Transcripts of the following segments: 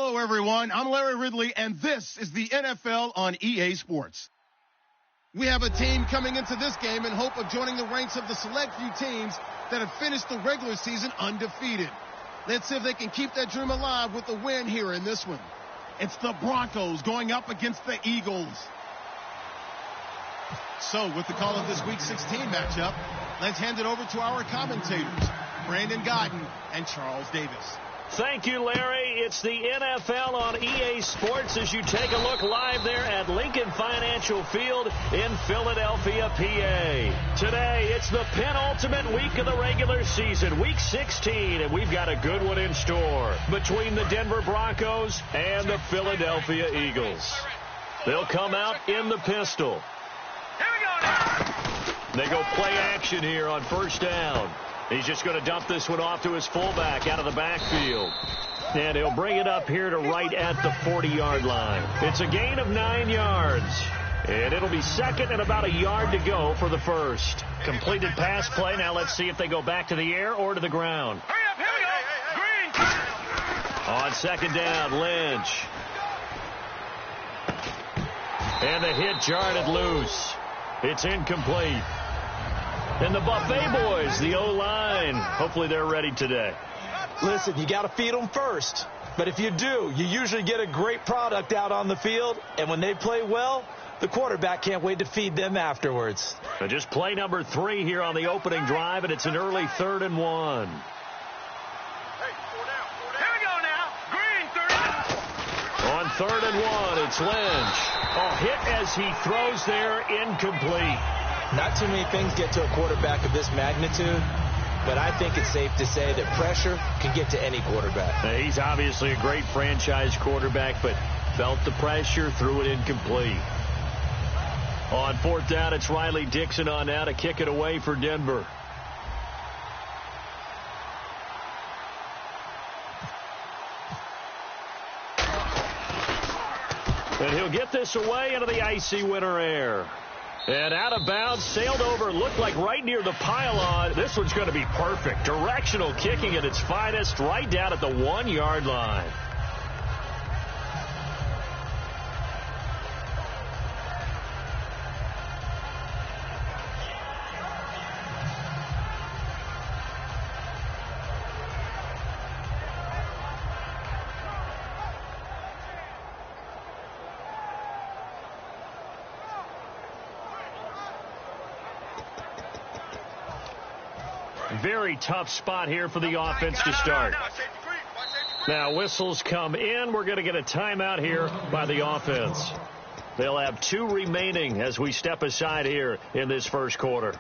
Hello, everyone. I'm Larry Ridley, and this is the NFL on EA Sports. We have a team coming into this game in hope of joining the ranks of the select few teams that have finished the regular season undefeated. Let's see if they can keep that dream alive with a win here in this one. It's the Broncos going up against the Eagles. So, with the call of this Week 16 matchup, let's hand it over to our commentators, Brandon Godden and Charles Davis. Thank you, Larry. It's the NFL on EA Sports as you take a look live there at Lincoln Financial Field in Philadelphia, PA. Today, it's the penultimate week of the regular season, Week 16, and we've got a good one in store between the Denver Broncos and the Philadelphia Eagles. They'll come out in the pistol. Here we go now. They go play action here on first down. He's just going to dump this one off to his fullback out of the backfield. And he'll bring it up here to right at the 40-yard line. It's a gain of 9 yards. And it'll be second and about a yard to go for the first. Completed pass play. Now let's see if they go back to the air or to the ground. Hurry up, here we go. Green. On second down, Lynch. And the hit jarred it loose. It's incomplete. And the Buffet boys, the O-line, hopefully they're ready today. Listen, you got to feed them first. But if you do, you usually get a great product out on the field. And when they play well, the quarterback can't wait to feed them afterwards. So just play number 3 here on the opening drive, and it's an early 3rd and 1. Here we go now. Green, 30. On 3rd and 1, it's Lynch. Oh, hit as he throws there, incomplete. Not too many things get to a quarterback of this magnitude, but I think it's safe to say that pressure can get to any quarterback. Now, he's obviously a great franchise quarterback, but felt the pressure, threw it incomplete. On 4th down, it's Riley Dixon on now to kick it away for Denver. And he'll get this away into the icy winter air. And out of bounds, sailed over, looked like right near the pylon. This one's going to be perfect. Directional kicking at its finest, right down at the 1-yard line. Very tough spot here for the offense to start. Now whistles come in. We're going to get a timeout here by the offense. They'll have 2 remaining as we step aside here in this first quarter.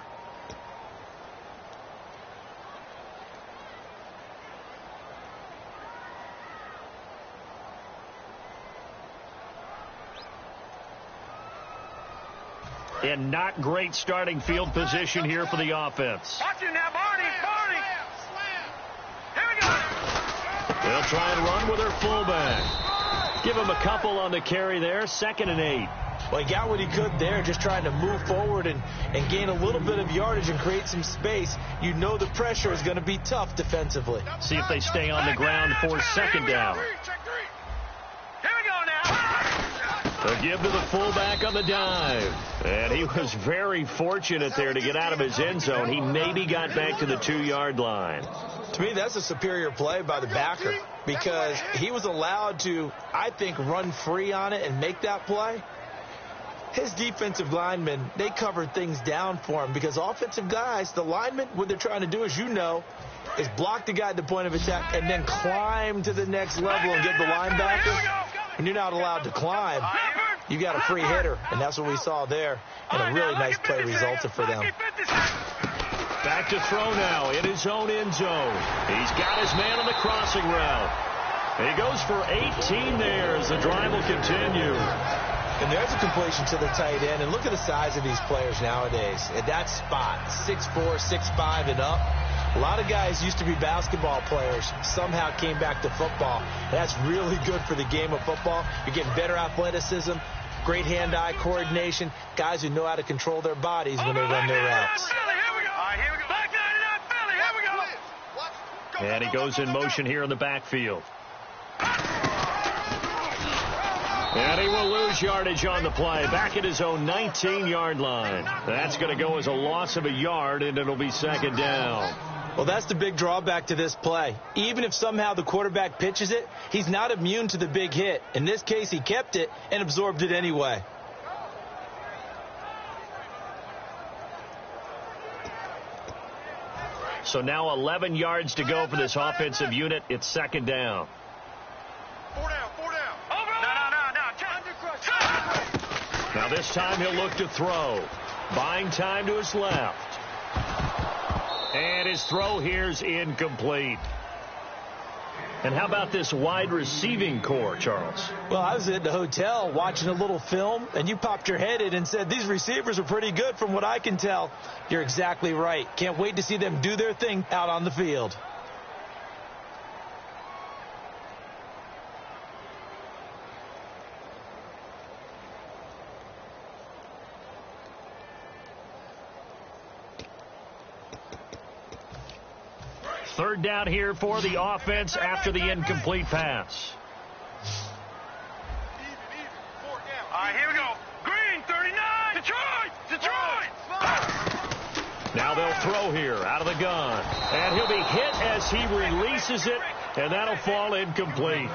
And not great starting field position here for the offense. Watch it now, Barney. Here we go. They'll try and run with their fullback. Give him a couple on the carry there. 2nd and 8. Well, he got what he could there, just trying to move forward and gain a little bit of yardage and create some space. You know the pressure is going to be tough defensively. See if they stay on the ground for 2nd down. Here we go now. They'll give to the fullback on the dive. And he was very fortunate there to get out of his end zone. He maybe got back to the 2-yard line. To me, that's a superior play by the backer because he was allowed to, I think, run free on it and make that play. His defensive linemen, they covered things down for him because offensive guys, the linemen, what they're trying to do, as you know, is block the guy at the point of attack and then climb to the next level and get the linebacker. When you're not allowed to climb, you got a free hitter, and that's what we saw there, and a really nice play resulted for them. Back to throw now in his own end zone. He's got his man on the crossing route. He goes for 18 there as the drive will continue. And there's a completion to the tight end. And look at the size of these players nowadays. At that spot, 6'4", 6'5", and up. A lot of guys used to be basketball players, somehow came back to football. That's really good for the game of football. You're getting better athleticism, great hand-eye coordination, guys who know how to control their bodies when they run their routes. And he goes in motion here in the backfield. And he will lose yardage on the play, back at his own 19-yard line. That's going to go as a loss of a yard, and it'll be second down. Well, that's the big drawback to this play. Even if somehow the quarterback pitches it, he's not immune to the big hit. In this case, he kept it and absorbed it anyway. So now 11 yards to go for this offensive unit. It's second down. 4 down. Over. No. Now this time he'll look to throw. Buying time to his left. And his throw here's incomplete. And how about this wide receiving core, Charles? Well, I was at the hotel watching a little film, and you popped your head in and said, these receivers are pretty good from what I can tell. You're exactly right. Can't wait to see them do their thing out on the field. Third down here for the offense after the incomplete pass. All right, here we go. Green, 39. Detroit. Now they'll throw here out of the gun. And he'll be hit as he releases it, and that'll fall incomplete.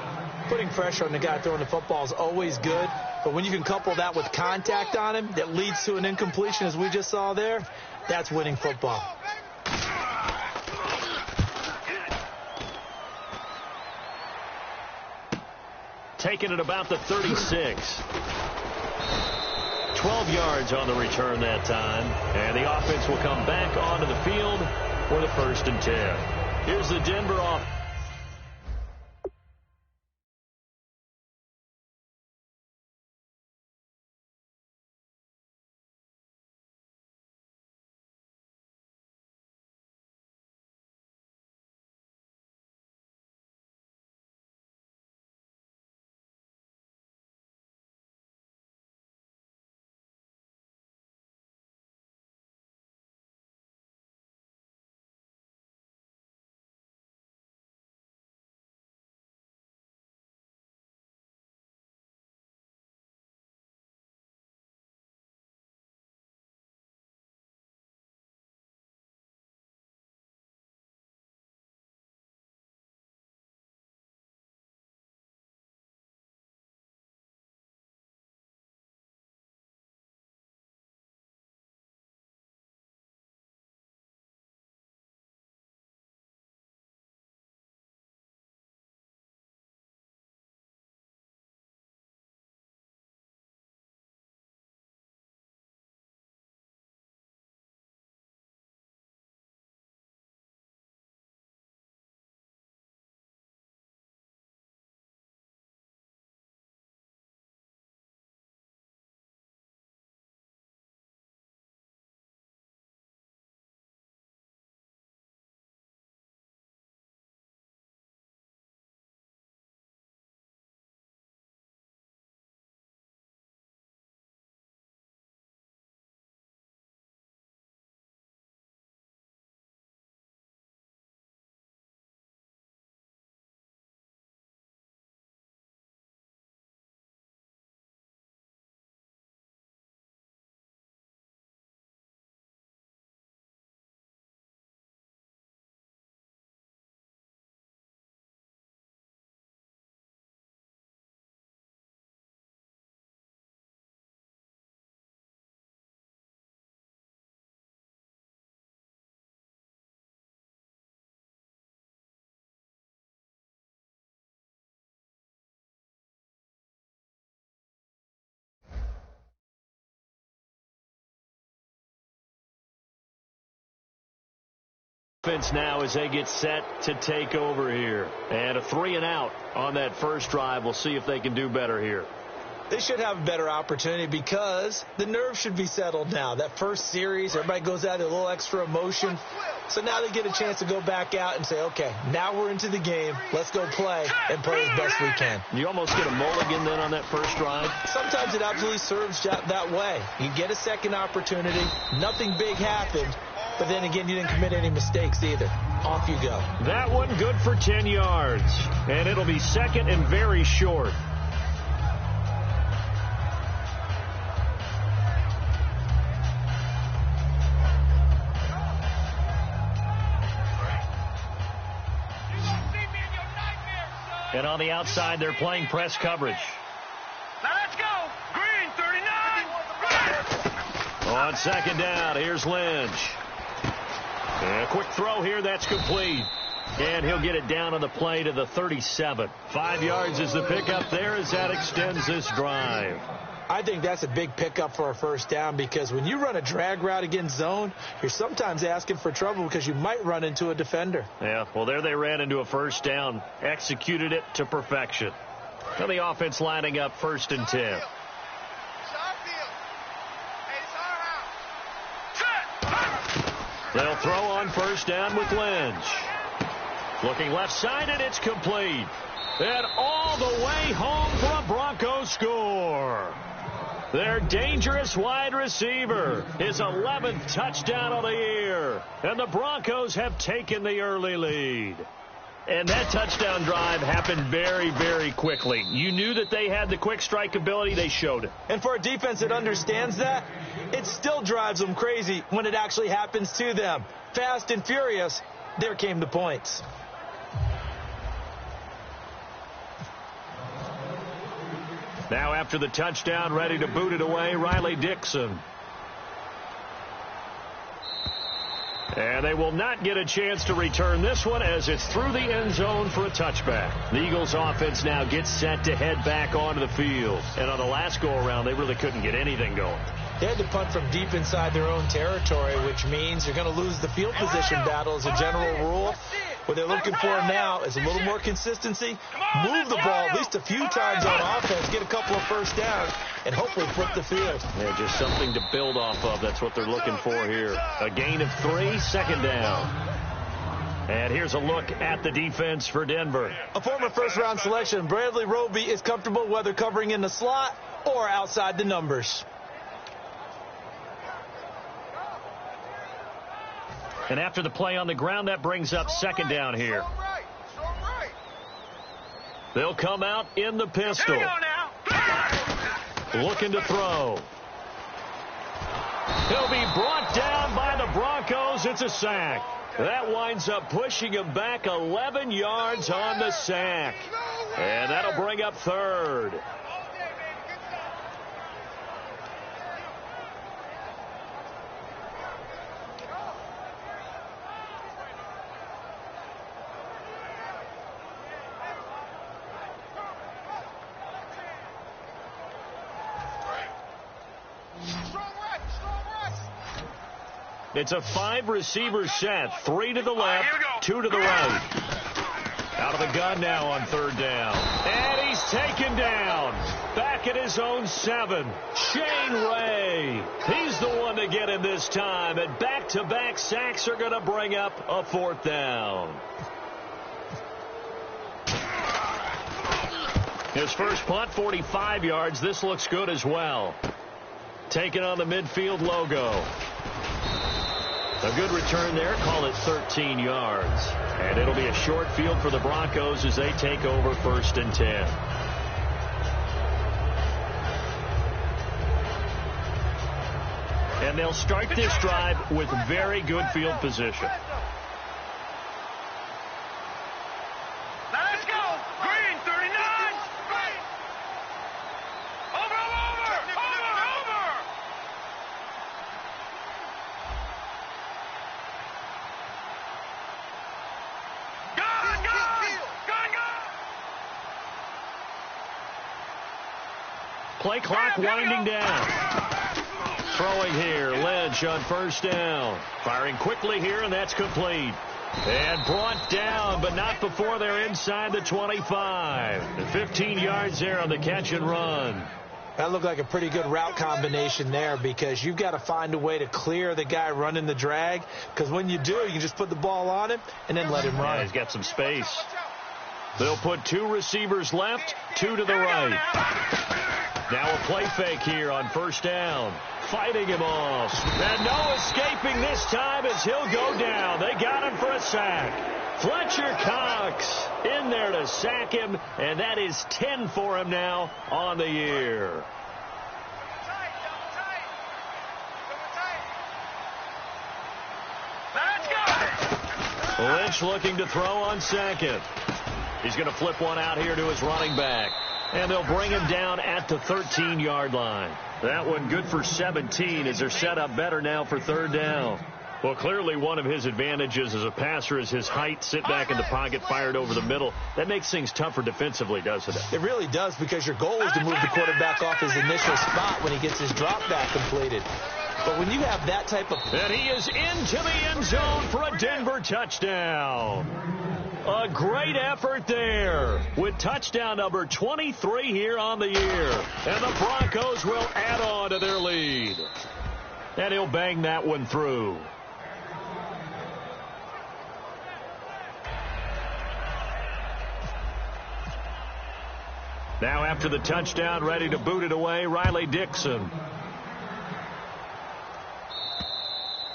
Putting pressure on the guy throwing the football is always good, but when you can couple that with contact on him that leads to an incompletion, as we just saw there, that's winning football. Taking it about the 36. 12 yards on the return that time. And the offense will come back onto the field for the 1st and 10. Here's the Denver offense. Now as they get set to take over here. And a 3-and-out on that first drive. We'll see if they can do better here. They should have a better opportunity because the nerves should be settled now. That first series, everybody goes out with a little extra emotion. So now they get a chance to go back out and say, okay, now we're into the game. Let's go play and play as best we can. You almost get a mulligan then on that first drive? Sometimes it absolutely serves that way. You get a second opportunity. Nothing big happened. But then again, you didn't commit any mistakes either. Off you go. That one good for 10 yards. And it'll be second and very short. And on the outside, they're playing press coverage. Now let's go. Green, 39. On second down, here's Lynch. And a quick throw here, that's complete. And he'll get it down on the play to the 37. 5 yards is the pickup there as that extends this drive. I think that's a big pickup for a first down because when you run a drag route against zone, you're sometimes asking for trouble because you might run into a defender. Yeah, well, there they ran into a first down, executed it to perfection. Now the offense lining up 1st and 10. They'll throw on first down with Lynch. Looking left side, and it's complete. And all the way home for a Broncos score. Their dangerous wide receiver, his 11th touchdown of the year. And the Broncos have taken the early lead. And that touchdown drive happened very, very quickly. You knew that they had the quick strike ability. They showed it. And for a defense that understands that, it still drives them crazy when it actually happens to them. Fast and furious, there came the points. Now after the touchdown, ready to boot it away, Riley Dixon. And they will not get a chance to return this one as it's through the end zone for a touchback. The Eagles offense now gets set to head back onto the field. And on the last go-around, they really couldn't get anything going. They had to punt from deep inside their own territory, which means you're going to lose the field position battle as a general rule. What they're looking for now is a little more consistency, move the ball at least a few times on offense, get a couple of first downs, and hopefully flip the field. Yeah, just something to build off of. That's what they're looking for here. A gain of 3, second down. And here's a look at the defense for Denver. A former first-round selection, Bradley Roby is comfortable whether covering in the slot or outside the numbers. And after the play on the ground, that brings up second down here. They'll come out in the pistol. Looking to throw. He'll be brought down by the Broncos. It's a sack. That winds up pushing him back 11 yards on the sack. And that'll bring up third. It's a 5-receiver set. 3 to the left, 2 to the right. Out of the gun now on third down. And he's taken down. Back at his own 7. Shane Ray. He's the one to get him this time. And back-to-back sacks are going to bring up a 4th down. His first punt, 45 yards. This looks good as well. Taking on the midfield logo. A good return there. Call it 13 yards. And it'll be a short field for the Broncos as they take over 1st and 10. And they'll start this drive with very good field position. Let's go. Green, 39. Over. Play clock winding down. Throwing here, Lynch on first down. Firing quickly here, and that's complete. And brought down, but not before they're inside the 25. And 15 yards there on the catch and run. That looked like a pretty good route combination there because you've got to find a way to clear the guy running the drag because when you do, you can just put the ball on him and then let him run. Yeah, he's got some space. They'll put 2 receivers left, 2 to the right. Now a play fake here on first down. Fighting him off. And no escaping this time as he'll go down. They got him for a sack. Fletcher Cox in there to sack him, and that is 10 for him now on the year. Let's go. Lynch looking to throw on second. He's going to flip one out here to his running back. And they'll bring him down at the 13-yard line. That one good for 17 as they're set up better now for third down. Well, clearly one of his advantages as a passer is his height, sit back in the pocket, fired over the middle. That makes things tougher defensively, doesn't it? It really does, because your goal is to move the quarterback off his initial spot when he gets his drop back completed. But when you have that type of... And he is into the end zone for a Denver touchdown. A great effort there with touchdown number 23 here on the year. And the Broncos will add on to their lead. And he'll bang that one through. Now after the touchdown, ready to boot it away, Riley Dixon.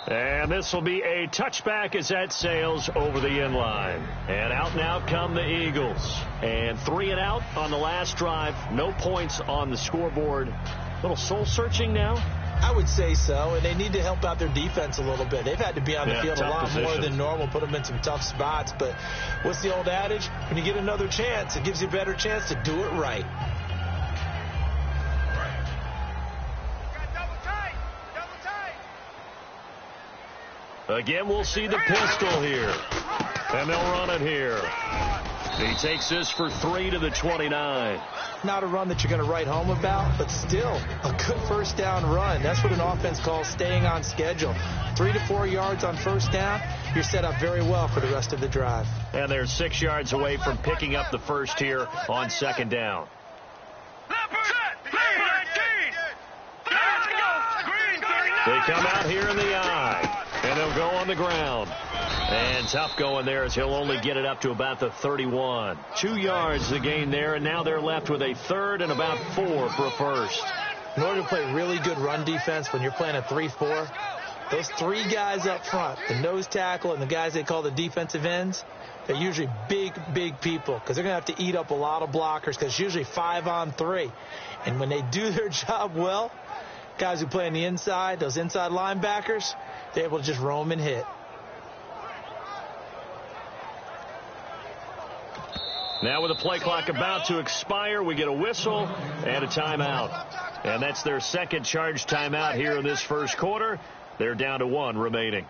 And this will be a touchback as that sails over the end line. And out come the Eagles. And 3 and out on the last drive. No points on the scoreboard. A little soul-searching now? I would say so, and they need to help out their defense a little bit. They've had to be on the field a lot more than normal, put them in some tough spots. But what's the old adage? When you get another chance, it gives you a better chance to do it right. Again, we'll see the pistol here. And they'll run it here. He takes this for 3 to the 29. Not a run that you're going to write home about, but still a good first down run. That's what an offense calls staying on schedule. 3 to 4 yards on first down, you're set up very well for the rest of the drive. And they're 6 yards away from picking up the first here on second down. They come out here in the eye, and they'll go on the ground. And tough going there as he'll only get it up to about the 31. 2 yards the gain there, and now they're left with a third and about 4 for a first. In order to play really good run defense when you're playing a 3-4, those 3 guys up front, the nose tackle and the guys they call the defensive ends, they're usually big people because they're going to have to eat up a lot of blockers because it's usually 5 on 3. And when they do their job well, guys who play on the inside, those inside linebackers, they're able to just roam and hit. Now with the play clock about to expire, we get a whistle and a timeout. And that's their second charge timeout here in this first quarter. They're down to 1 remaining.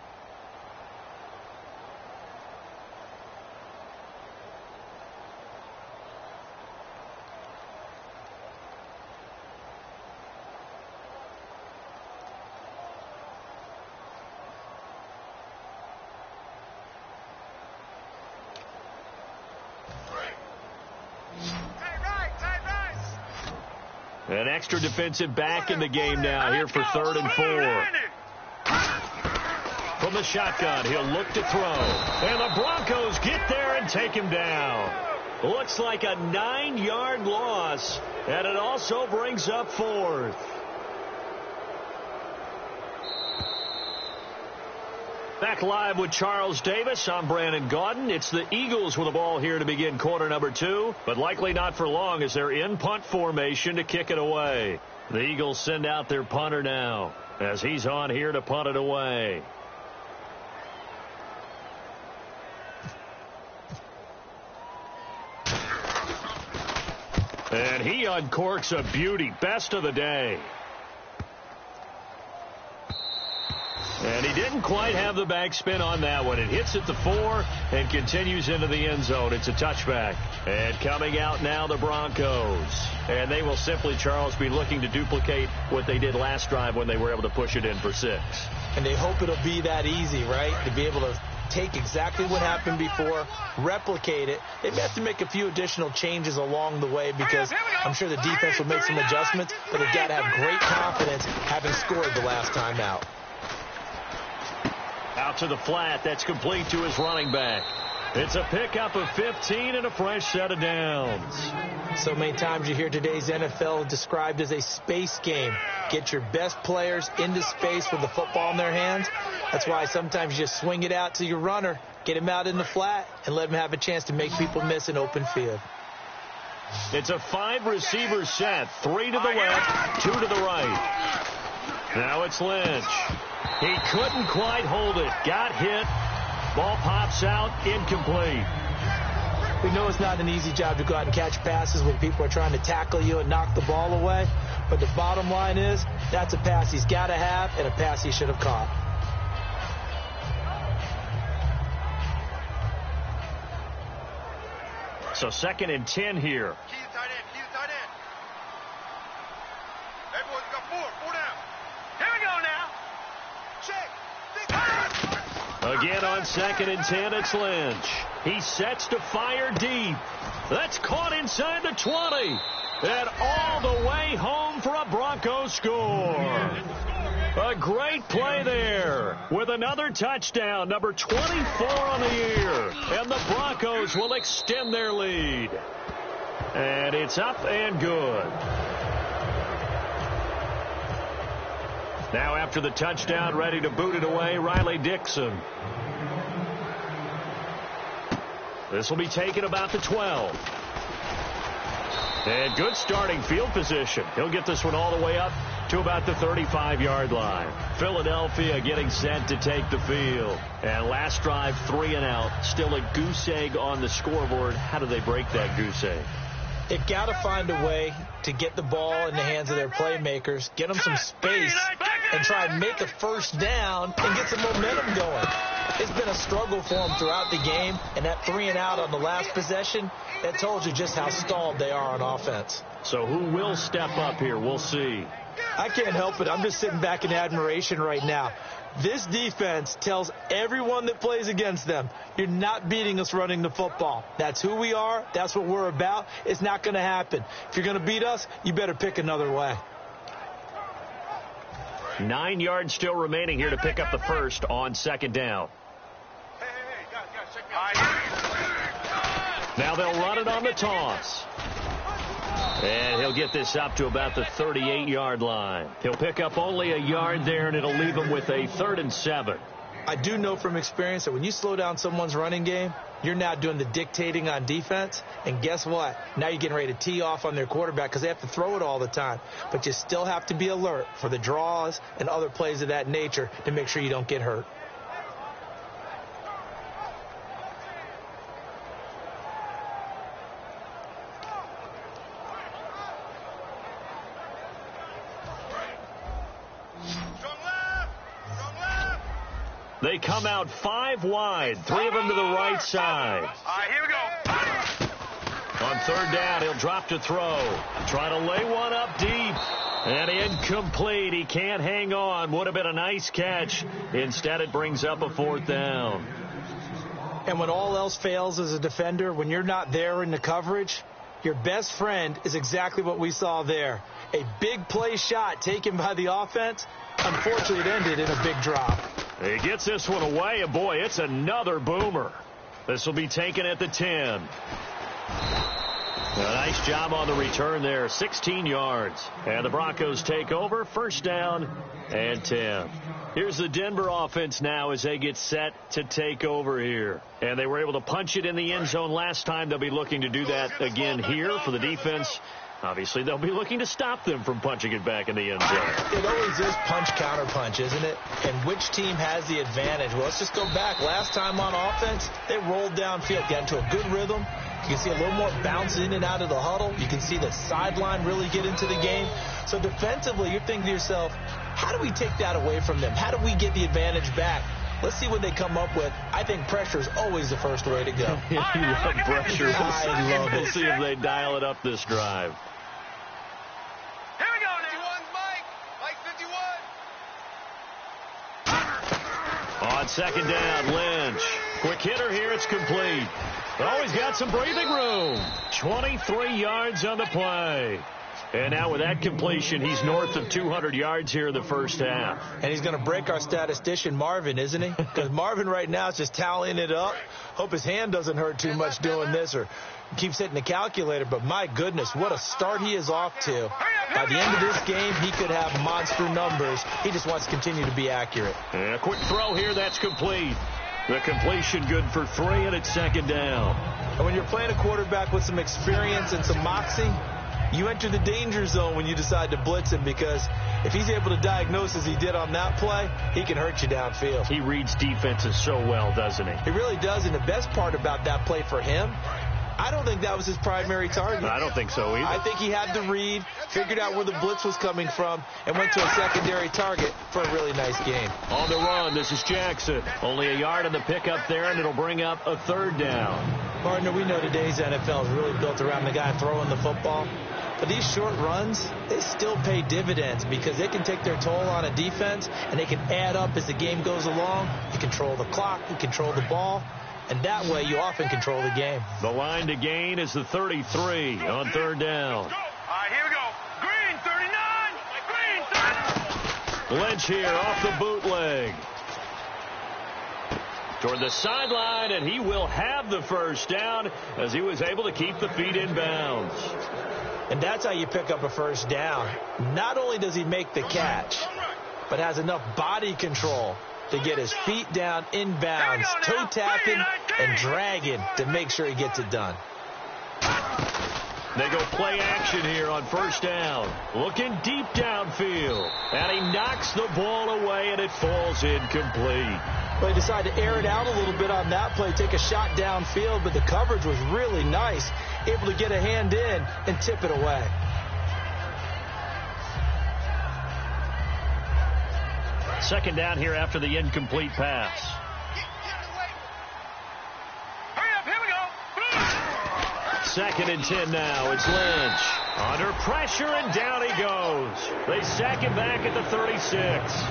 An extra defensive back in the game now here for 3rd and 4. From the shotgun, he'll look to throw. And the Broncos get there and take him down. Looks like a 9-yard loss, and it also brings up 4th. Back live with Charles Davis. I'm Brandon Gaudin. It's the Eagles with the ball here to begin quarter number 2, but likely not for long as they're in punt formation to kick it away. The Eagles send out their punter now as he's on here to punt it away. And he uncorks a beauty. Best of the day. And he didn't quite have the backspin on that one. It hits at the 4 and continues into the end zone. It's a touchback. And coming out now, the Broncos. And they will simply, Charles, be looking to duplicate what they did last drive when they were able to push it in for 6. And they hope it'll be that easy, right? To be able to take exactly what happened before, replicate it. They may have to make a few additional changes along the way because I'm sure the defense will make some adjustments, but they've got to have great confidence having scored the last time out. Out to the flat. That's complete to his running back. It's a pickup of 15 and a fresh set of downs. So many times you hear today's NFL described as a space game. Get your best players into space with the football in their hands. That's why sometimes you just swing it out to your runner, get him out in the flat, and let him have a chance to make people miss an open field. It's a 5-receiver set. 3 to the left, 2 to the right. Now it's Lynch. He couldn't quite hold it. Got hit. Ball pops out. Incomplete. We know it's not an easy job to go out and catch passes when people are trying to tackle you and knock the ball away. But the bottom line is, that's a pass he's got to have and a pass he should have caught. So 2nd and 10 here. Key to tight end. Key to tight end. Everyone's got 4 down. Here we go now. Check. Again on 2nd and 10, it's Lynch. He sets to fire deep. That's caught inside the 20. And all the way home for a Broncos score. A great play there with another touchdown, number 24 on the year. And the Broncos will extend their lead. And it's up and good. Now after the touchdown, ready to boot it away, Riley Dixon. This will be taken about the 12. And good starting field position. He'll get this one all the way up to about the 35-yard line. Philadelphia getting set to take the field. And last drive, 3 and out. Still a goose egg on the scoreboard. How do they break that goose egg? They've got to find a way to get the ball in the hands of their playmakers, get them some space, and try and make a first down and get some momentum going. It's been a struggle for them throughout the game, and that 3 and out on the last possession, that told you just how stalled they are on offense. So who will step up here? We'll see. I can't help it. I'm just sitting back in admiration right now. This defense tells everyone that plays against them, you're not beating us running the football. That's who we are. That's what we're about. It's not going to happen. If you're going to beat us, you better pick another way. 9 yards still remaining here to pick up the first on 2nd down. Now they'll run it on the toss. And he'll get this up to about the 38-yard line. He'll pick up only a yard there, and it'll leave him with a 3rd and 7. I do know from experience that when you slow down someone's running game, you're now doing the dictating on defense. And guess what? Now you're getting ready to tee off on their quarterback because they have to throw it all the time. But you still have to be alert for the draws and other plays of that nature to make sure you don't get hurt. They come out 5 wide, 3 of them to the right side. All right, here we go. On 3rd down, he'll drop to throw. Trying to lay one up deep. And incomplete. He can't hang on. Would have been a nice catch. Instead, it brings up a 4th down. And when all else fails as a defender, when you're not there in the coverage, your best friend is exactly what we saw there. A big play shot taken by the offense. Unfortunately, it ended in a big drop. He gets this one away, and boy, it's another boomer. This will be taken at the 10. A nice job on the return there, 16 yards. And the Broncos take over, 1st down and 10. Here's the Denver offense now as they get set to take over here. And they were able to punch it in the end zone last time. They'll be looking to do that again here for the defense. Obviously, they'll be looking to stop them from punching it back in the end zone. It always is punch-counter-punch, isn't it? And which team has the advantage? Well, let's just go back. Last time on offense, they rolled downfield, got into a good rhythm. You can see a little more bounce in and out of the huddle. You can see the sideline really get into the game. So defensively, you're thinking to yourself, how do we take that away from them? How do we get the advantage back? Let's see what they come up with. I think pressure is always the first way to go. You love pressure. I love it. We'll see if they dial it up this drive. Here we go now. 51, Mike. Mike 51. On 2nd down, Lynch. Quick hitter here. It's complete. But always got some breathing room. 23 yards on the play. And now with that completion, he's north of 200 yards here in the first half. And he's going to break our statistician, Marvin, isn't he? Because Marvin right now is just tallying it up. Hope his hand doesn't hurt too much doing this or keeps hitting the calculator. But my goodness, what a start he is off to. By the end of this game, he could have monster numbers. He just wants to continue to be accurate. And a quick throw here, that's complete. The completion good for 3, and it's 2nd down. And when you're playing a quarterback with some experience and some moxie, you enter the danger zone when you decide to blitz him, because if he's able to diagnose as he did on that play, he can hurt you downfield. He reads defenses so well, doesn't he? He really does, and the best part about that play for him I don't think that was his primary target. I don't think so either. I think he had the read, figured out where the blitz was coming from, and went to a secondary target for a really nice gain. On the run, this is Jackson. Only a yard on the pickup there, and it'll bring up a third down. Partner, we know today's NFL is really built around the guy throwing the football. But these short runs, they still pay dividends because they can take their toll on a defense, and they can add up as the game goes along. You control the clock, you control the ball, and that way you often control the game. The line to gain is the 33 on third down. All right, here we go. Green 39. Green 39. Lynch here off the bootleg. Toward the sideline, and he will have the first down as he was able to keep the feet in bounds. And that's how you pick up a first down. Not only does he make the catch, but has enough body control to get his feet down inbounds, toe tapping and dragging to make sure he gets it done. They go play action here on first down. Looking deep downfield. And he knocks the ball away, and it falls incomplete. Well, he decided to air it out a little bit on that play, take a shot downfield, but the coverage was really nice. Able to get a hand in and tip it away. Second down here after the incomplete pass. Hurry up, here we go. 2nd and 10 now. It's Lynch. Under pressure, and down he goes. They sack him back at the 36.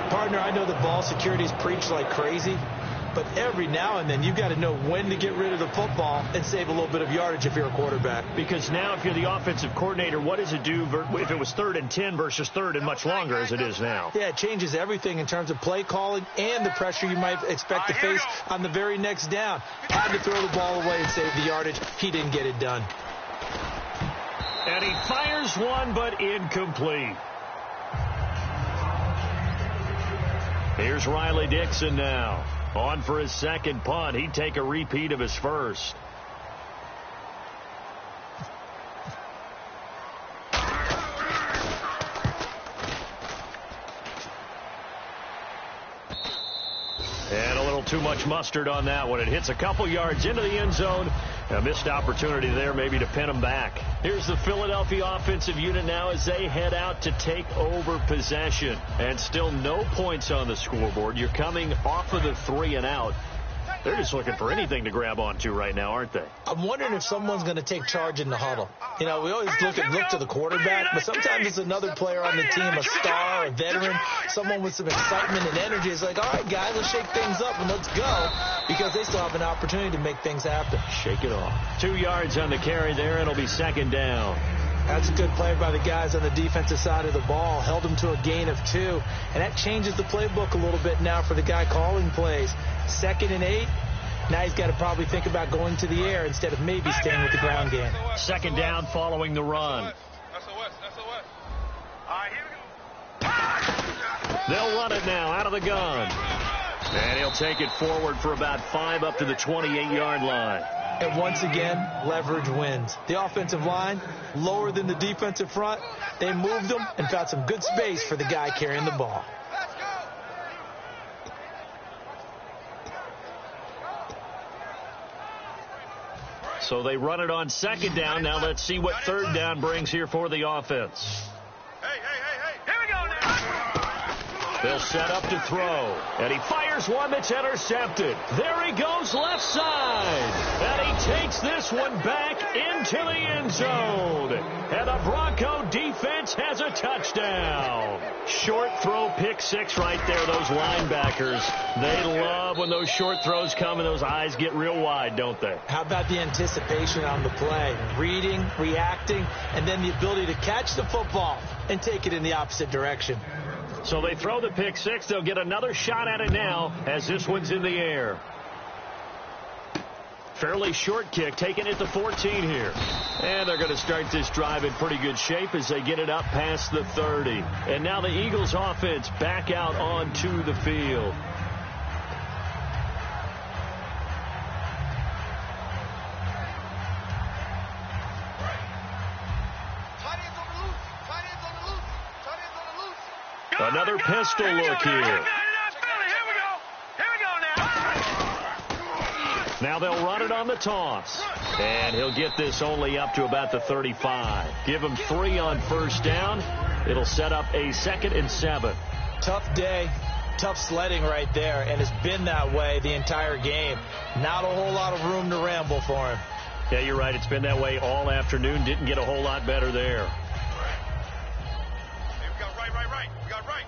Partner, I know the ball security's preached like crazy, but every now and then you've got to know when to get rid of the football and save a little bit of yardage if you're a quarterback. Because now if you're the offensive coordinator, what does it do if it was 3rd and 10 versus 3rd and much longer as it is now? Yeah, it changes everything in terms of play calling and the pressure you might expect to face on the very next down. Had to throw the ball away and save the yardage. He didn't get it done. And he fires one, but incomplete. Here's Riley Dixon now. On for his second punt. He'd take a repeat of his first. And a little too much mustard on that one. It hits a couple yards into the end zone. A missed opportunity there maybe to pin him back. Here's the Philadelphia offensive unit now as they head out to take over possession. And still no points on the scoreboard. You're coming off of the 3 and out. They're just looking for anything to grab onto right now, aren't they? I'm wondering if someone's going to take charge in the huddle. You know, we always look to the quarterback, but sometimes it's another player on the team, a star, a veteran, someone with some excitement and energy. It's like, all right, guys, let's shake things up and let's go, because they still have an opportunity to make things happen. Shake it off. 2 yards on the carry there, and it'll be 2nd down. That's a good play by the guys on the defensive side of the ball. Held them to a gain of 2, and that changes the playbook a little bit now for the guy calling plays. 2nd and 8. Now he's got to probably think about going to the air instead of maybe staying with the ground game. 2nd down following the run. That's a West. All right, here we go. They'll run it now out of the gun. And he'll take it forward for about 5 up to the 28-yard line. And once again, leverage wins. The offensive line, lower than the defensive front. They moved them and found some good space for the guy carrying the ball. So they run it on 2nd down. Now let's see what 3rd down brings here for the offense. Hey. Here we go now. They'll set up to throw. And he fires one that's intercepted. There he goes left side. And he takes this one back into the end zone. And the Bronco defense has a touchdown. Short throw, pick 6 right there. Those linebackers, they love when those short throws come and those eyes get real wide, don't they? How about the anticipation on the play? Reading, reacting, and then the ability to catch the football and take it in the opposite direction. So they throw the pick 6. They'll get another shot at it now as this one's in the air. Fairly short kick, taking it to 14 here. And they're going to start this drive in pretty good shape as they get it up past the 30. And now the Eagles offense back out onto the field. Another pistol look here. Here we go now. Now Now they'll run it on the toss. And he'll get this only up to about the 35. Give him 3 on first down. It'll set up a 2nd and 7. Tough day. Tough sledding right there, and it's been that way the entire game. Not a whole lot of room to ramble for him. Yeah, you're right. It's been that way all afternoon. Didn't get a whole lot better there. Hey, we got right. We got right.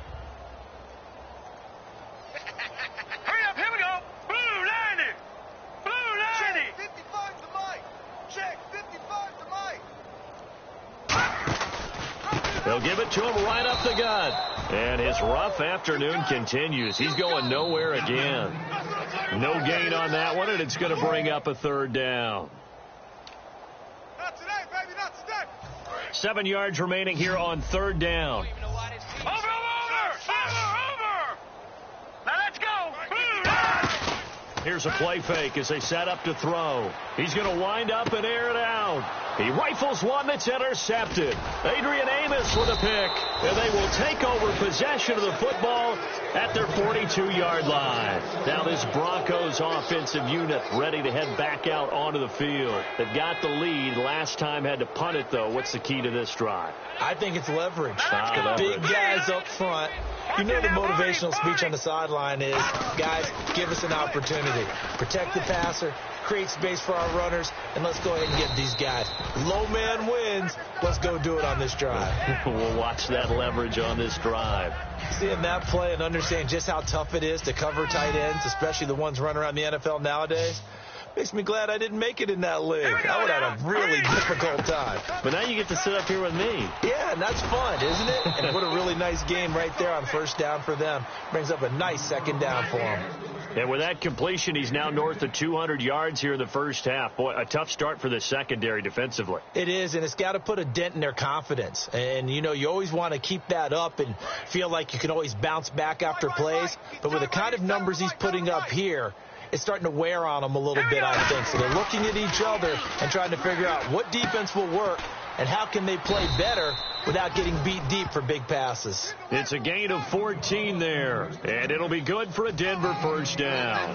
Hurry up, here we go. Blue 90. Blue 90. Check 55 to Mike. Check 55 to Mike. They'll give it to him right up the gut. And his rough afternoon continues. He's going nowhere again. No gain on that one, and it's going to bring up a 3rd down. Not today, baby, not today. 7 yards remaining here on 3rd down. Over. Now let's go. Blue 90. Here's a play fake as they set up to throw. He's going to wind up and air it out. He rifles one that's intercepted. Adrian Amos with a pick. And they will take over possession of the football at their 42-yard line. Now this Broncos offensive unit ready to head back out onto the field. They've got the lead. Last time had to punt it, though. What's the key to this drive? I think it's leverage. Leverage. Big guys up front. You know the motivational speech on the sideline is, guys, give us an opportunity. Protect the passer, create space for our runners, and let's go ahead and get these guys. Low man wins. Let's go do it on this drive. We'll watch that leverage on this drive. Seeing that play and understand just how tough it is to cover tight ends, especially the ones running around the NFL nowadays, makes me glad I didn't make it in that league. I would have had a really difficult time. But now you get to sit up here with me. Yeah, and that's fun, isn't it? And what a really nice game right there on first down for them. Brings up a nice 2nd down for them. And with that completion, he's now north of 200 yards here in the first half. Boy, a tough start for the secondary defensively. It is, and it's got to put a dent in their confidence. And, you know, you always want to keep that up and feel like you can always bounce back after plays. But with the kind of numbers he's putting up here, it's starting to wear on them a little bit, I think. So they're looking at each other and trying to figure out what defense will work and how can they play better without getting beat deep for big passes. It's a gain of 14 there, and it'll be good for a Denver first down.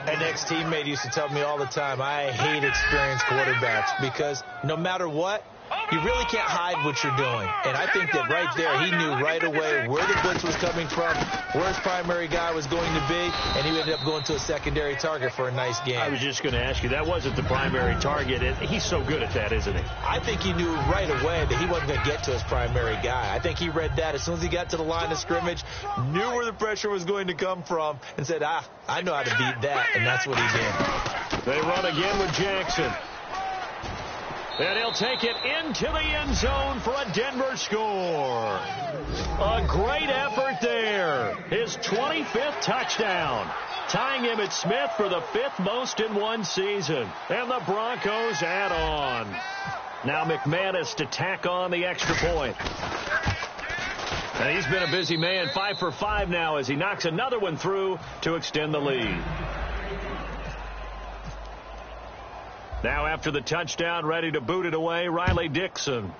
An ex-teammate used to tell me all the time, I hate experienced quarterbacks because no matter what, you really can't hide what you're doing. And I think that right there, he knew right away where the blitz was coming from, where his primary guy was going to be, and he ended up going to a secondary target for a nice game. I was just going to ask you, that wasn't the primary target. He's so good at that, isn't he? I think he knew right away that he wasn't going to get to his primary guy. I think he read that as soon as he got to the line of scrimmage, knew where the pressure was going to come from, and said, I know how to beat that, and that's what he did. They run again with Jackson. And he'll take it into the end zone for a Denver score. A great effort there. His 25th touchdown. Tying Emmitt Smith for the 5th most in one season. And the Broncos add on. Now McManus to tack on the extra point. And he's been a busy man. 5 for 5 now as he knocks another one through to extend the lead. Now after the touchdown, ready to boot it away, Riley Dixon.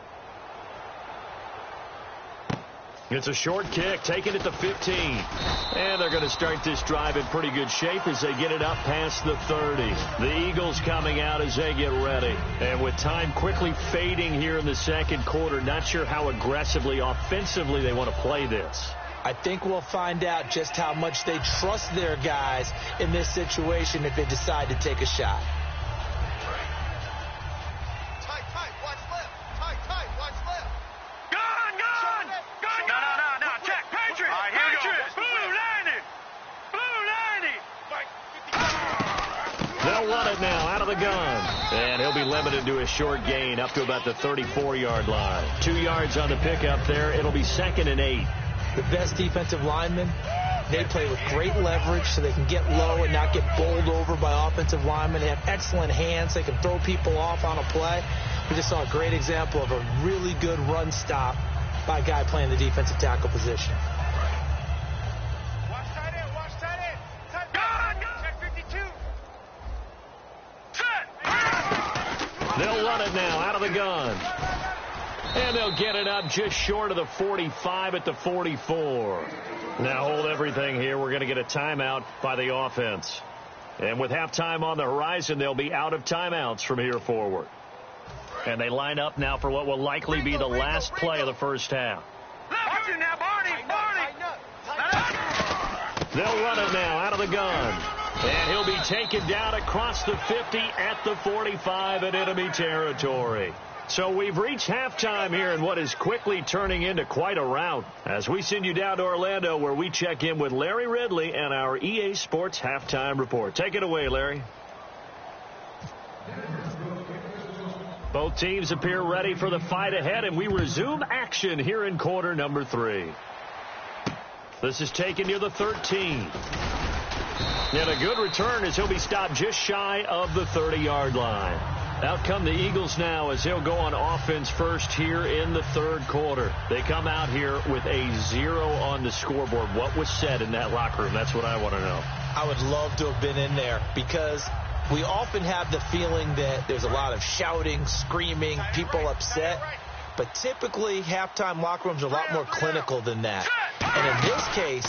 It's a short kick, taken at the 15. And they're going to start this drive in pretty good shape as they get it up past the 30. The Eagles coming out as they get ready. And with time quickly fading here in the second quarter, not sure how aggressively, offensively they want to play this. I think we'll find out just how much they trust their guys in this situation if they decide to take a shot. Now out of the gun, and he'll be limited to a short gain up to about the 34-yard line. 2 yards on the pickup there. It'll be 2nd and 8. The best defensive linemen, they play with great leverage so they can get low and not get bowled over by offensive linemen. They have excellent hands. They can throw people off on a play. We just saw a great example of a really good run stop by a guy playing the defensive tackle position. They'll run it now out of the gun. And they'll get it up just short of the 45 at the 44. Now hold everything here. We're going to get a timeout by the offense. And with halftime on the horizon, they'll be out of timeouts from here forward. And they line up now for what will likely be the last play of the first half. Watch it now, Barney. They'll run it now out of the gun. And he'll be taken down across the 50 at the 45 in enemy territory. So we've reached halftime here in what is quickly turning into quite a rout as we send you down to Orlando where we check in with Larry Ridley and our EA Sports Halftime Report. Take it away, Larry. Both teams appear ready for the fight ahead, and we resume action here in quarter number 3. This is taken near the 13. And a good return as he'll be stopped just shy of the 30-yard line. Out come the Eagles now as he'll go on offense first here in the third quarter. They come out here with a 0 on the scoreboard. What was said in that locker room? That's what I want to know. I would love to have been in there because we often have the feeling that there's a lot of shouting, screaming, people upset. But typically, halftime locker rooms are a lot more clinical than that. And in this case,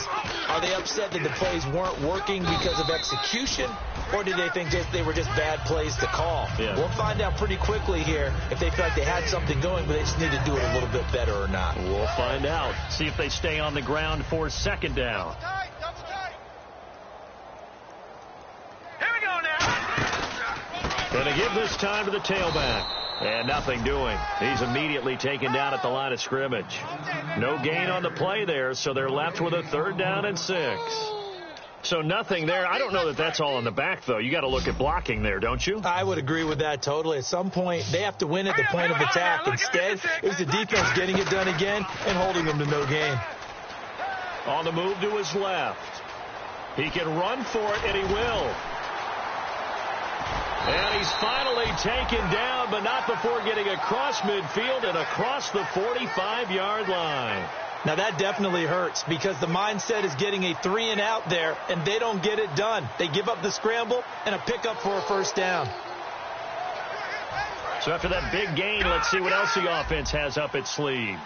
are they upset that the plays weren't working because of execution? Or did they think they were just bad plays to call? Yeah. We'll find out pretty quickly here if they feel like they had something going, but they just need to do it a little bit better or not. We'll find out. See if they stay on the ground for second down. Double tight. Here we go now. Going to give this time to the tailback. And nothing doing. He's immediately taken down at the line of scrimmage. No gain on the play there, so they're left with a 3rd down and 6. So nothing there. I don't know that that's all in the back, though. You got to look at blocking there, don't you? I would agree with that totally. At some point, they have to win at the point of attack. Instead, it was the defense getting it done again and holding them to no gain. On the move to his left. He can run for it, and he will. And he's finally taken down, but not before getting across midfield and across the 45-yard line. Now, that definitely hurts because the mindset is getting a 3-and-out there, and they don't get it done. They give up the scramble and a pickup for a 1st down. So after that big gain, let's see what else the offense has up its sleeve.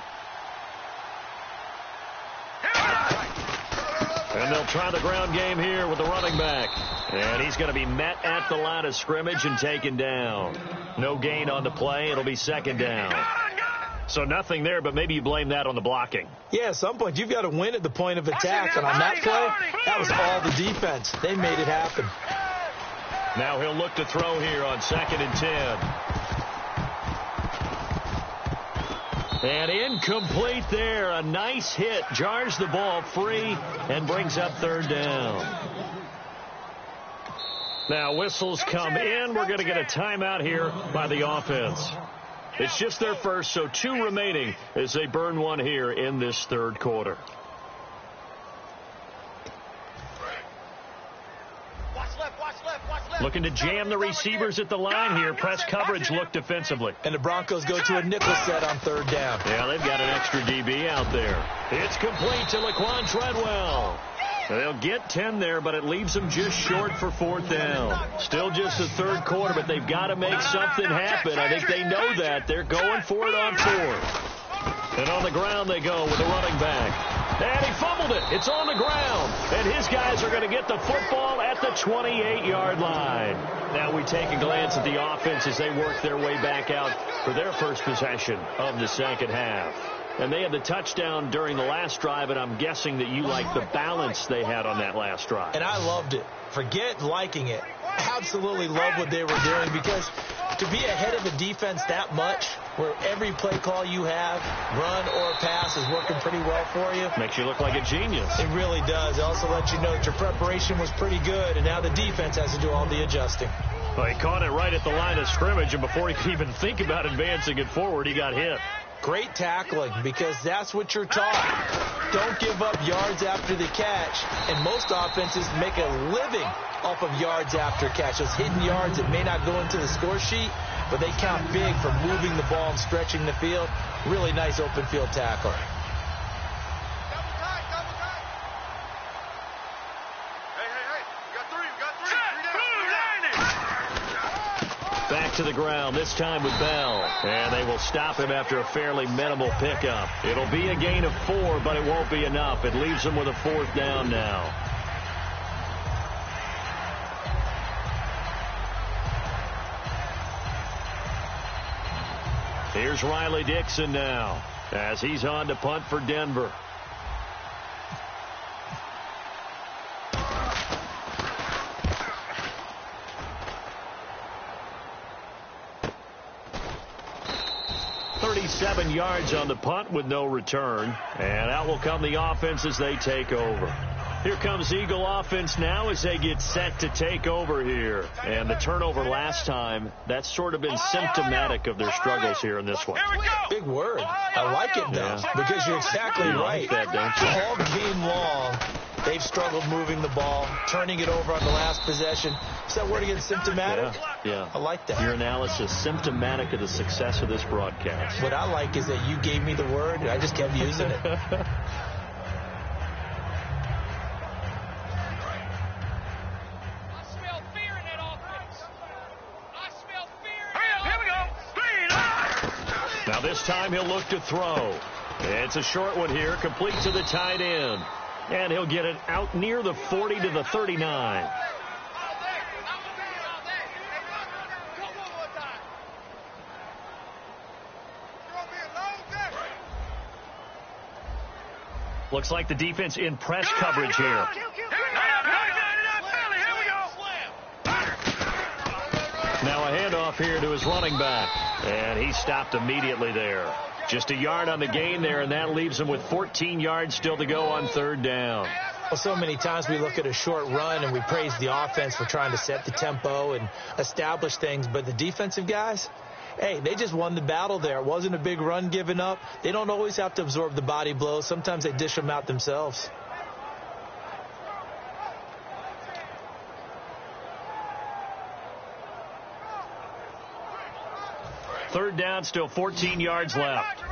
And they'll try the ground game here with the running back. And he's going to be met at the line of scrimmage and taken down. No gain on the play. It'll be 2nd down. So nothing there, but maybe you blame that on the blocking. Yeah, at some point, you've got to win at the point of attack. And on that play, that was all the defense. They made it happen. Now he'll look to throw here on 2nd and 10. And incomplete there. A nice hit. Jars the ball free and brings up 3rd down. Now whistles come in. We're going to get a timeout here by the offense. It's just their first, so 2 remaining as they burn one here in this 3rd quarter. Looking to jam the receivers at the line here. Press coverage look defensively. And the Broncos go to a nickel set on 3rd down. Yeah, they've got an extra DB out there. It's complete to Laquan Treadwell. They'll get 10 there, but it leaves them just short for 4th down. Still just the 3rd quarter, but they've got to make something happen. I think they know that. They're going for it on 4th. And on the ground they go with the running back. And he fumbled it. It's on the ground. And his guys are going to get the football at the 28-yard line. Now we take a glance at the offense as they work their way back out for their first possession of the 2nd half. And they had the touchdown during the last drive, and I'm guessing that you like the balance they had on that last drive. And I loved it. Forget liking it. Absolutely love what they were doing because to be ahead of a defense that much where every play call you have, run or pass, is working pretty well for you. Makes you look like a genius. It really does. It also lets you know that your preparation was pretty good, and now the defense has to do all the adjusting. Well, he caught it right at the line of scrimmage, and before he could even think about advancing it forward, he got hit. Great tackling because that's what you're taught. Don't give up yards after the catch. And most offenses make a living off of yards after catch. Those hidden yards that may not go into the score sheet, but they count big for moving the ball and stretching the field. Really nice open field tackle. Back to the ground, this time with Bell. And they will stop him after a fairly minimal pickup. It'll be a gain of 4, but it won't be enough. It leaves them with a 4th down now. Here's Riley Dixon now as he's on to punt for Denver. .37 yards on the punt with no return. And out will come the offense as they take over. Here comes Eagle offense now as they get set to take over here. And the turnover last time, that's sort of been symptomatic of their struggles here in this one. Big word. I like it now because you're exactly right. Like that, don't you? All game long, they've struggled moving the ball, turning it over on the last possession. Is that word again, symptomatic? Yeah. I like that. Your analysis, symptomatic of the success of this broadcast. What I like is that you gave me the word, and I just kept using it. Now this time he'll look to throw. It's a short one here, complete to the tight end. And he'll get it out near the 40 to the 39. Looks like the defense in press coverage here. Now a handoff here to his running back. And he stopped immediately there. Just a yard on the gain there, and that leaves him with 14 yards still to go on third down. Well, so many times we look at a short run and we praise the offense for trying to set the tempo and establish things. But the defensive guys, hey, they just won the battle there. It wasn't a big run given up. They don't always have to absorb the body blows. Sometimes they dish them out themselves. Third down, still 14 yards left.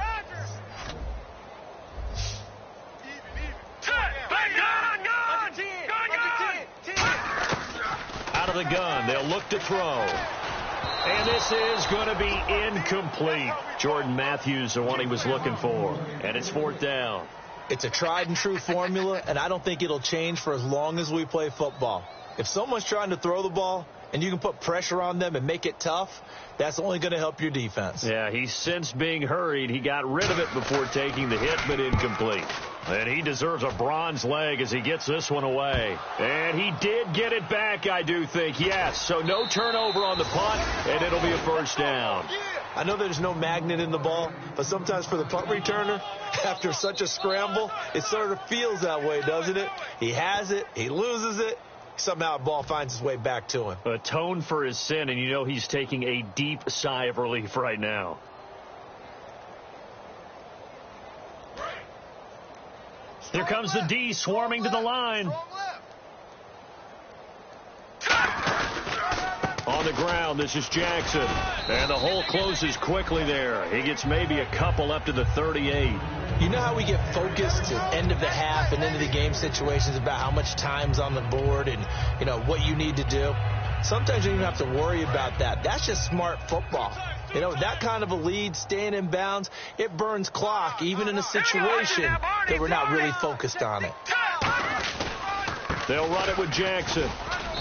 Out of the gun, they'll look to throw. And this is going to be incomplete. Jordan Matthews, the one he was looking for. And it's fourth down. It's a tried and true formula, and I don't think it'll change for as long as we play football. If someone's trying to throw the ball and you can put pressure on them and make it tough, that's only going to help your defense. Yeah, he's since being hurried. He got rid of it before taking the hit, but incomplete. And he deserves a bronze leg as he gets this one away. And he did get it back, I do think. Yes, so no turnover on the punt, and it'll be a first down. I know there's no magnet in the ball, but sometimes for the punt returner, after such a scramble, it sort of feels that way, doesn't it? He has it, he loses it. Somehow the ball finds its way back to him. Atone for his sin, and you know he's taking a deep sigh of relief right now. Here comes the D swarming to the line. On the ground, this is Jackson. And the hole closes quickly there. He gets maybe a couple up to the 38. You know how we get focused at end of the half and end of the game situations about how much time's on the board and, you know, what you need to do? Sometimes you don't even have to worry about that. That's just smart football. You know, that kind of a lead, staying in bounds, it burns clock, even in a situation that we're not really focused on it. They'll run it with Jackson.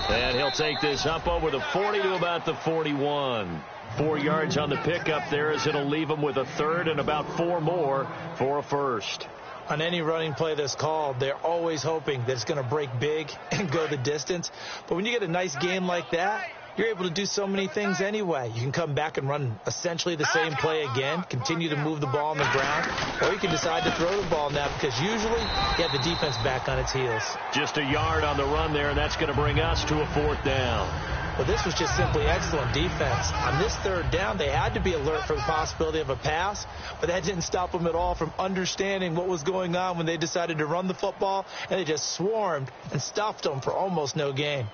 And he'll take this up over the 40 to about the 41. 4 yards on the pickup there as it'll leave him with a third and about 4 more for a first. On any running play that's called, they're always hoping that it's going to break big and go the distance. But when you get a nice game like that, you're able to do so many things anyway. You can come back and run essentially the same play again, continue to move the ball on the ground, or you can decide to throw the ball now because usually you have the defense back on its heels. Just a yard on the run there, and that's going to bring us to a fourth down. Well, this was just simply excellent defense. On this third down, they had to be alert for the possibility of a pass, but that didn't stop them at all from understanding what was going on when they decided to run the football, and they just swarmed and stuffed them for almost no gain.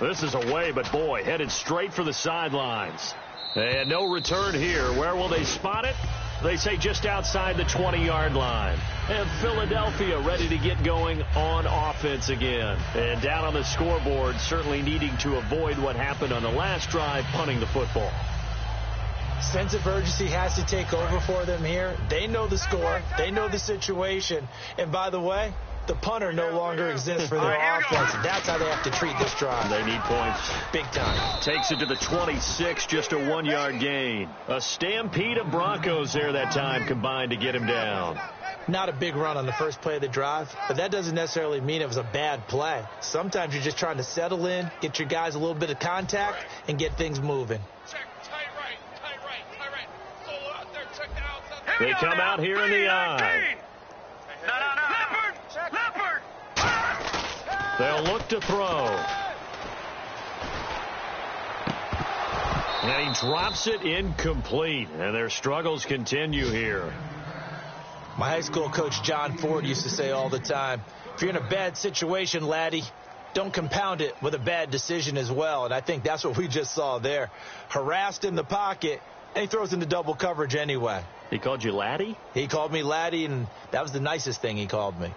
This is away, but boy, headed straight for the sidelines. And no return here. Where will they spot it? They say just outside the 20-yard line. And Philadelphia ready to get going on offense again. And down on the scoreboard, certainly needing to avoid what happened on the last drive, punting the football. Sense of urgency has to take over for them here. They know the score. They know the situation. And by the way, The punter no longer exists for their offense. That's how they have to treat this drive. They need points. Big time. Takes it to the 26, just a 1-yard gain. A stampede of Broncos there that time combined to get him down. Not a big run on the first play of the drive, but that doesn't necessarily mean it was a bad play. Sometimes you're just trying to settle in, get your guys a little bit of contact, and get things moving. Check, tight right. Solo out there, check the outside. They come out here in the eye. No. Leopard. They'll look to throw. And he drops it incomplete, and their struggles continue here. My high school coach, John Ford, used to say all the time, if you're in a bad situation, laddie, don't compound it with a bad decision as well. And I think that's what we just saw there. Harassed in the pocket, and he throws into double coverage anyway. He called you laddie? He called me laddie, and that was the nicest thing he called me.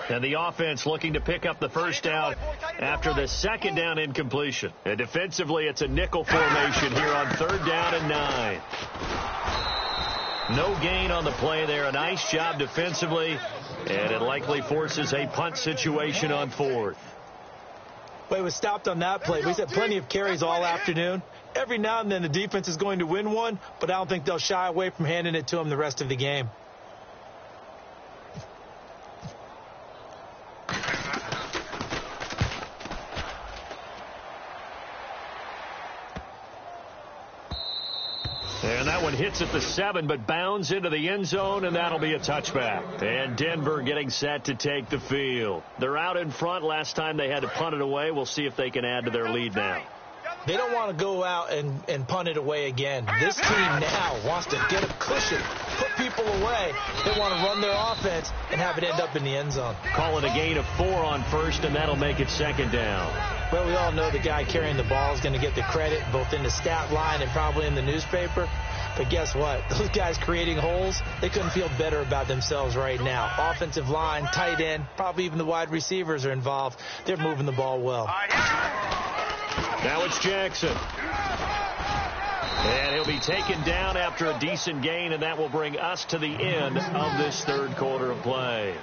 And the offense looking to pick up the first down after the second down incompletion. And defensively, it's a nickel formation here on 3rd down and 9. No gain on the play there. A nice job defensively. And it likely forces a punt situation on 4th. Well, he was stopped on that play. We've had plenty of carries all afternoon. Every now and then the defense is going to win one, but I don't think they'll shy away from handing it to him the rest of the game. And that one hits at the 7, but bounds into the end zone, and that'll be a touchback. And Denver getting set to take the field. They're out in front. Last time they had to punt it away. We'll see if they can add to their lead now. They don't want to go out and punt it away again. This team now wants to get a cushion, put people away. They want to run their offense and have it end up in the end zone. Call it a gain of 4 on 1st, and that'll make it 2nd down. Well, we all know the guy carrying the ball is going to get the credit both in the stat line and probably in the newspaper. But guess what? Those guys creating holes, they couldn't feel better about themselves right now. Offensive line, tight end, probably even the wide receivers are involved. They're moving the ball well. Now it's Jackson. And he'll be taken down after a decent gain, and that will bring us to the end of this 3rd quarter of play.